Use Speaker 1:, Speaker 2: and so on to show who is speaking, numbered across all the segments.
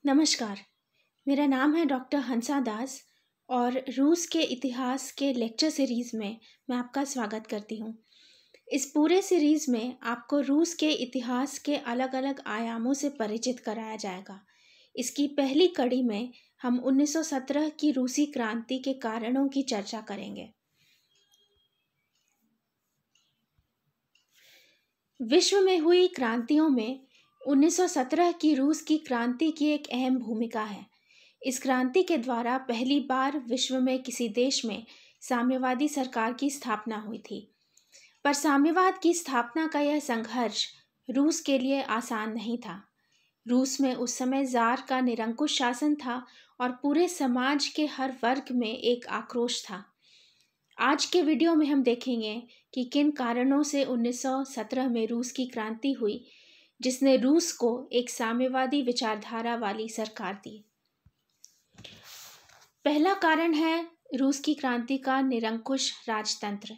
Speaker 1: नमस्कार, मेरा नाम है डॉक्टर हंसा दास और रूस के इतिहास के लेक्चर सीरीज़ में मैं आपका स्वागत करती हूँ। इस पूरे सीरीज़ में आपको रूस के इतिहास के अलग अलग आयामों से परिचित कराया जाएगा। इसकी पहली कड़ी में हम 1917 की रूसी क्रांति के कारणों की चर्चा करेंगे। विश्व में हुई क्रांतियों में 1917 की रूस की क्रांति की एक अहम भूमिका है। इस क्रांति के द्वारा पहली बार विश्व में किसी देश में साम्यवादी सरकार की स्थापना हुई थी। पर साम्यवाद की स्थापना का यह संघर्ष रूस के लिए आसान नहीं था। रूस में उस समय जार का निरंकुश शासन था और पूरे समाज के हर वर्ग में एक आक्रोश था। आज के वीडियो में हम देखेंगे कि किन कारणों से 1917 में रूस की क्रांति हुई, जिसने रूस को एक साम्यवादी विचारधारा वाली सरकार दी। पहला कारण है रूस की क्रांति का निरंकुश राजतंत्र।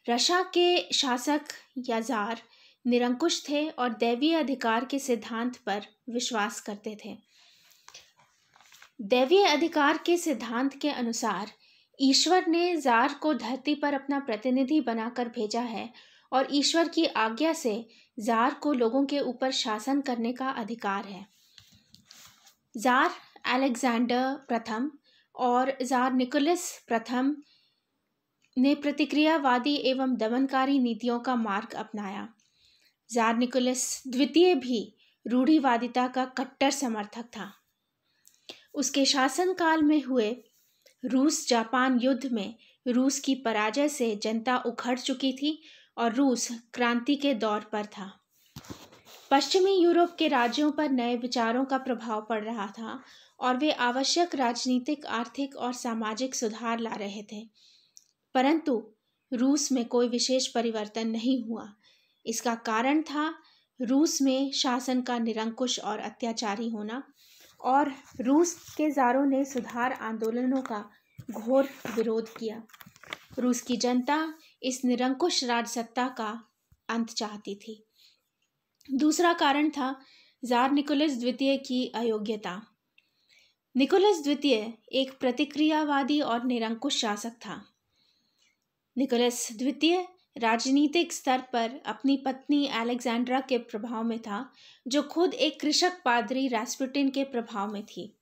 Speaker 1: रशिया के शासक या जार निरंकुश थे और दैवीय अधिकार के सिद्धांत पर विश्वास करते थे। दैवीय अधिकार के सिद्धांत के अनुसार ईश्वर ने जार को धरती पर अपना प्रतिनिधि बनाकर भेजा है और ईश्वर की आज्ञा से जार को लोगों के ऊपर शासन करने का अधिकार है। जार अलेक्जेंडर प्रथम और जार निकोलस प्रथम ने प्रतिक्रियावादी एवं दमनकारी नीतियों का मार्ग अपनाया। जार निकोलस द्वितीय भी रूढ़िवादिता का कट्टर समर्थक था। उसके शासनकाल में हुए रूस जापान युद्ध में रूस की पराजय से जनता उखड़ चुकी थी और रूस क्रांति के दौर पर था। पश्चिमी यूरोप के राज्यों पर नए विचारों का प्रभाव पड़ रहा था और वे आवश्यक राजनीतिक, आर्थिक और सामाजिक सुधार ला रहे थे, परंतु रूस में कोई विशेष परिवर्तन नहीं हुआ। इसका कारण था रूस में शासन का निरंकुश और अत्याचारी होना, और रूस के ज़ारों ने सुधार आंदोलनों का घोर विरोध किया। रूस की जनता इस निरंकुश राजसत्ता का अंत चाहती थी। दूसरा कारण था जार निकोलस द्वितीय की अयोग्यता। निकोलस द्वितीय एक प्रतिक्रियावादी और निरंकुश शासक था। निकोलस द्वितीय राजनीतिक स्तर पर अपनी पत्नी अलेक्जेंड्रा के प्रभाव में था, जो खुद एक कृषक पादरी रास्पुटिन के प्रभाव में थी।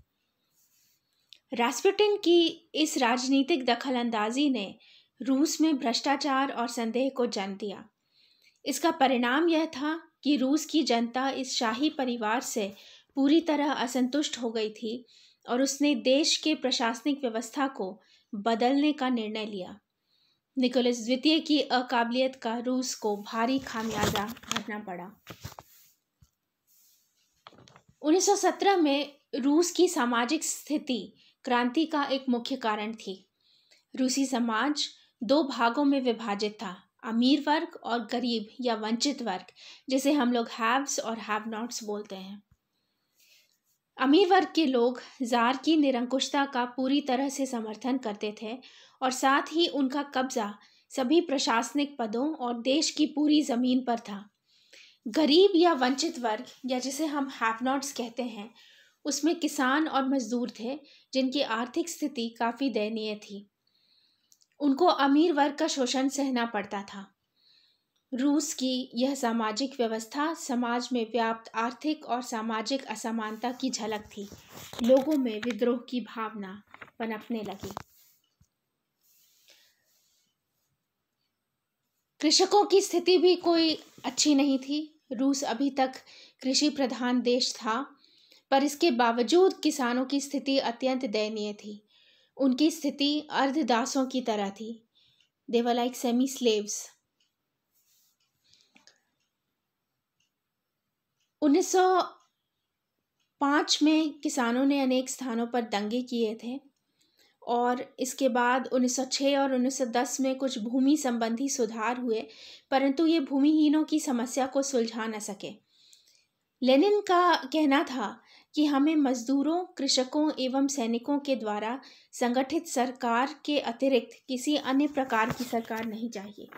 Speaker 1: रास्पुटिन की इस राजनीतिक दखलंदाजी ने रूस में भ्रष्टाचार और संदेह को जन्म दिया। इसका परिणाम यह था कि रूस की जनता इस शाही परिवार से पूरी तरह असंतुष्ट हो गई थी और उसने देश के प्रशासनिक व्यवस्था को बदलने का निर्णय लिया। निकोलस द्वितीय की अकाबिलियत का रूस को भारी खामियाजा भरना पड़ा। 1917 में रूस की सामाजिक स्थिति क्रांति का एक मुख्य कारण थी। रूसी समाज दो भागों में विभाजित था, अमीर वर्ग और गरीब या वंचित वर्ग, जिसे हम लोग हैव्स और हैव नॉट्स बोलते हैं। अमीर वर्ग के लोग जार की निरंकुशता का पूरी तरह से समर्थन करते थे और साथ ही उनका कब्जा सभी प्रशासनिक पदों और देश की पूरी जमीन पर था। गरीब या वंचित वर्ग, या जिसे हम हैव नॉट्स कहते हैं, उसमें किसान और मजदूर थे जिनकी आर्थिक स्थिति काफ़ी दयनीय थी। उनको अमीर वर्ग का शोषण सहना पड़ता था। रूस की यह सामाजिक व्यवस्था समाज में व्याप्त आर्थिक और सामाजिक असमानता की झलक थी। लोगों में विद्रोह की भावना पनपने लगी। कृषकों की स्थिति भी कोई अच्छी नहीं थी। रूस अभी तक कृषि प्रधान देश था, पर इसके बावजूद किसानों की स्थिति अत्यंत दयनीय थी। उनकी स्थिति अर्धदासों की तरह थी। दे वर लाइक सेमी स्लेव्स। 1905 में किसानों ने अनेक स्थानों पर दंगे किए थे और इसके बाद 1906 और 1910 में कुछ भूमि संबंधी सुधार हुए, परंतु ये भूमिहीनों की समस्या को सुलझा न सके। लेनिन का कहना था कि हमें मजदूरों, कृषकों एवं सैनिकों के द्वारा संगठित सरकार के अतिरिक्त किसी अन्य प्रकार की सरकार नहीं चाहिए।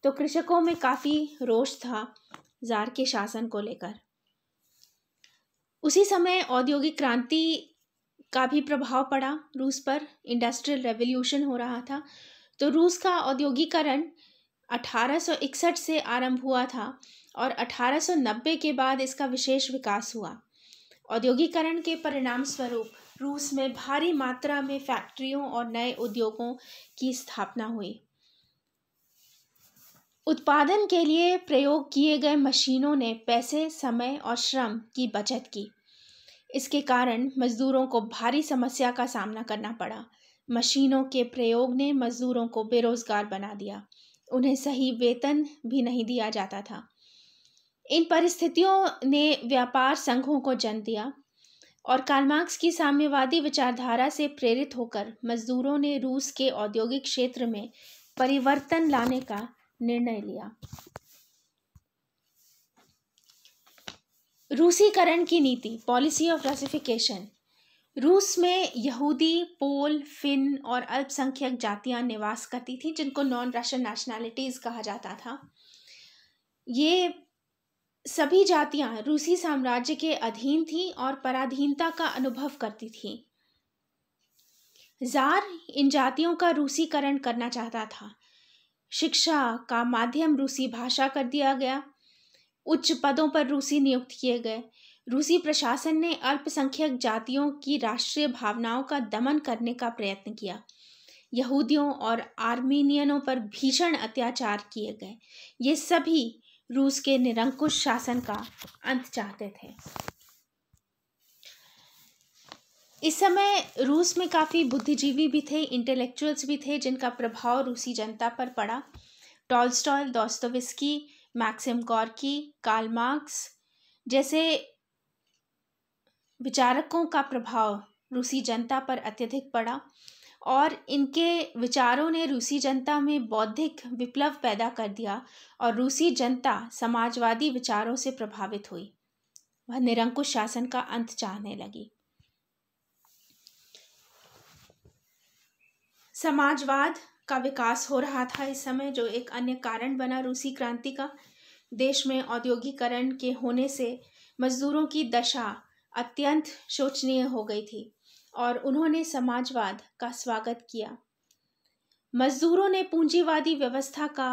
Speaker 1: तो कृषकों में काफ़ी रोष था जार के शासन को लेकर। उसी समय औद्योगिक क्रांति का भी प्रभाव पड़ा रूस पर। इंडस्ट्रियल रेवोल्यूशन हो रहा था। तो रूस का औद्योगिकरण 1861 से आरंभ हुआ था और 1890 के बाद इसका विशेष विकास हुआ। औद्योगिकरण के परिणाम स्वरूप रूस में भारी मात्रा में फैक्ट्रियों और नए उद्योगों की स्थापना हुई। उत्पादन के लिए प्रयोग किए गए मशीनों ने पैसे, समय और श्रम की बचत की। इसके कारण मजदूरों को भारी समस्या का सामना करना पड़ा। मशीनों के प्रयोग ने मजदूरों को बेरोजगार बना दिया। उन्हें सही वेतन भी नहीं दिया जाता था। इन परिस्थितियों ने व्यापार संघों को जन्म दिया और कार्ल मार्क्स की साम्यवादी विचारधारा से प्रेरित होकर मजदूरों ने रूस के औद्योगिक क्षेत्र में परिवर्तन लाने का निर्णय लिया। रूसीकरण की नीति, पॉलिसी ऑफ रसिफिकेशन। रूस में यहूदी, पोल, फिन और अल्पसंख्यक जातियां निवास करती थी, जिनको नॉन रशियन नेशनैलिटीज कहा जाता था। ये सभी जातियां रूसी साम्राज्य के अधीन थी और पराधीनता का अनुभव करती थी। जार इन जातियों का रूसीकरण करना चाहता था। शिक्षा का माध्यम रूसी भाषा कर दिया गया। उच्च पदों पर रूसी नियुक्त किए गए। रूसी प्रशासन ने अल्पसंख्यक जातियों की राष्ट्रीय भावनाओं का दमन करने का प्रयत्न किया। यहूदियों और आर्मीनियनों पर भीषण अत्याचार किए गए। ये सभी रूस के निरंकुश शासन का अंत चाहते थे। इस समय रूस में काफ़ी बुद्धिजीवी भी थे, इंटेलेक्चुअल्स भी थे, जिनका प्रभाव रूसी जनता पर पड़ा। Tolstoy, Dostoevsky, Maxim Gorky, Karl Marx जैसे विचारकों का प्रभाव रूसी जनता पर अत्यधिक पड़ा और इनके विचारों ने रूसी जनता में बौद्धिक विप्लव पैदा कर दिया और रूसी जनता समाजवादी विचारों से प्रभावित हुई। वह निरंकुश शासन का अंत चाहने लगी। समाजवाद का विकास हो रहा था इस समय, जो एक अन्य कारण बना रूसी क्रांति का। देश में औद्योगिकरण के होने से मजदूरों की दशा अत्यंत शोचनीय हो गई थी और उन्होंने समाजवाद का स्वागत किया। मजदूरों ने पूंजीवादी व्यवस्था का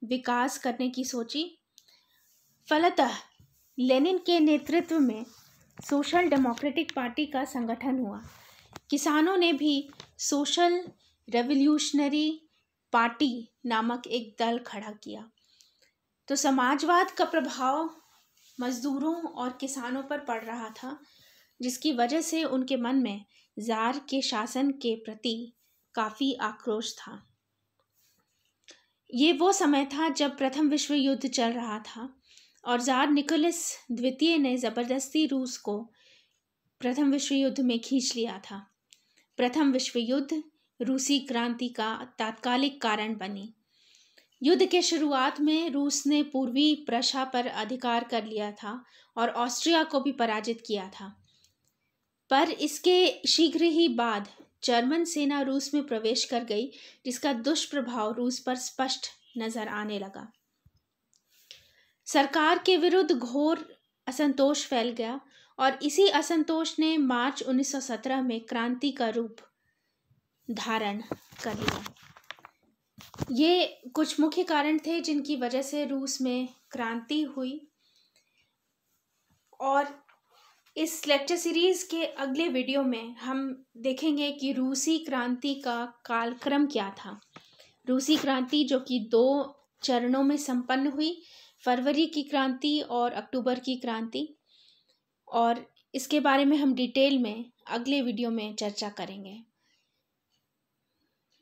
Speaker 1: विकास करने की सोची। फलतः लेनिन के नेतृत्व में सोशल डेमोक्रेटिक पार्टी का संगठन हुआ। किसानों ने भी सोशल रेवोल्यूशनरी पार्टी नामक एक दल खड़ा किया। तो समाजवाद का प्रभाव मजदूरों और किसानों पर पड़ रहा था, जिसकी वजह से उनके मन में जार के शासन के प्रति काफ़ी आक्रोश था। ये वो समय था जब प्रथम विश्व युद्ध चल रहा था और जार निकोलस द्वितीय ने ज़बरदस्ती रूस को प्रथम विश्व युद्ध में खींच लिया था। प्रथम विश्व युद्ध रूसी क्रांति का तात्कालिक कारण बनी। युद्ध के शुरुआत में रूस ने पूर्वी प्रशा पर अधिकार कर लिया था और ऑस्ट्रिया को भी पराजित किया था, पर इसके शीघ्र ही बाद जर्मन सेना रूस में प्रवेश कर गई, जिसका दुष्प्रभाव रूस पर स्पष्ट नजर आने लगा। सरकार के विरुद्ध घोर असंतोष फैल गया और इसी असंतोष ने मार्च 1917 में क्रांति का रूप धारण कर लिया। ये कुछ मुख्य कारण थे जिनकी वजह से रूस में क्रांति हुई। और इस लेक्चर सीरीज के अगले वीडियो में हम देखेंगे कि रूसी क्रांति का कालक्रम क्या था। रूसी क्रांति जो कि 2 चरणों में संपन्न हुई, फरवरी की क्रांति और अक्टूबर की क्रांति, और इसके बारे में हम डिटेल में अगले वीडियो में चर्चा करेंगे।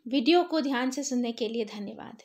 Speaker 1: वीडियो को ध्यान से सुनने के लिए धन्यवाद।